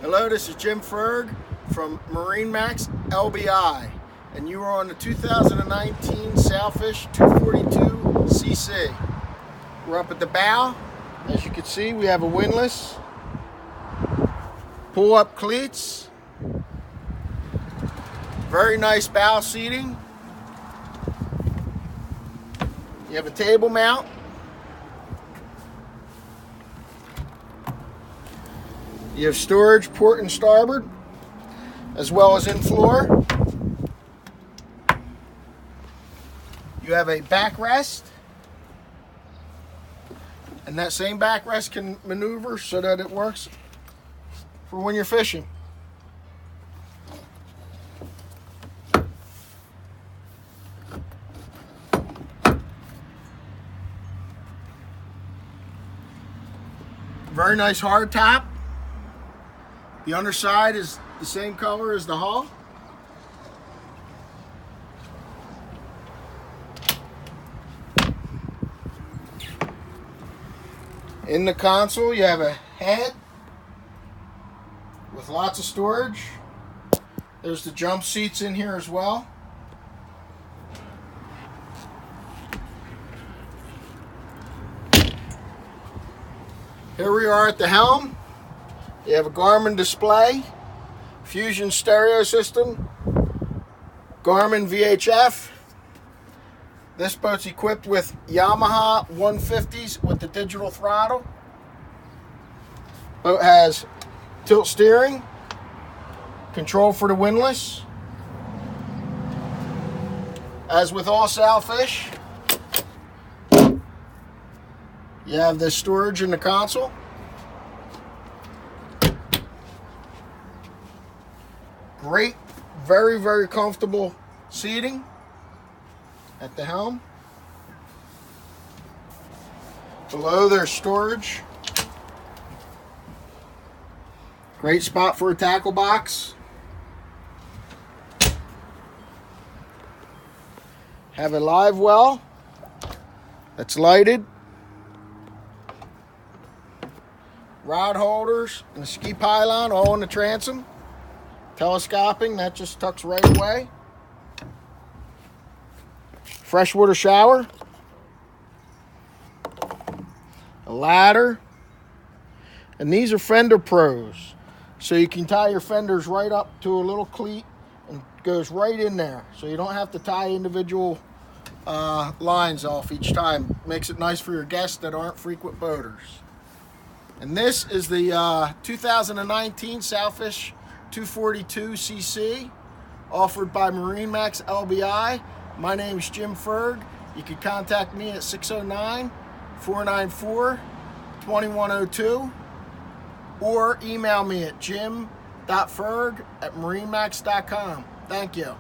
Hello, this is Jim Ferg from MarineMax LBI, and you are on the 2019 Sailfish 242cc. We're up at the bow. As you can see, we have a windlass, pull-up cleats, very nice bow seating. You have a table mount. You have storage port and starboard, as well as in floor. You have a backrest, and that same backrest can maneuver so that it works for when you're fishing. Very nice hard top. The underside is the same color as the hull. In the console, you have a head with lots of storage. There's the jump seats in here as well. Here we are at the helm. You have a Garmin display, Fusion stereo system, Garmin VHF. This boat's equipped with Yamaha 150s with the digital throttle. Boat has tilt steering, control for the windlass. As with all Sailfish, you have this storage in the console. Great, very, very comfortable seating at the helm. Below there's storage. Great spot for a tackle box. Have a live well that's lighted. Rod holders and a ski pylon all in the transom. Telescoping, that just tucks right away. Freshwater shower. A ladder. And these are fender pros. So you can tie your fenders right up to a little cleat and it goes right in there. So you don't have to tie individual lines off each time. Makes it nice for your guests that aren't frequent boaters. And this is the 2019 Sailfish 242cc, offered by MarineMax LBI. My name is Jim Ferg. You can contact me at 609-494-2102 or email me at jim.ferg@marinemax.com. Thank you.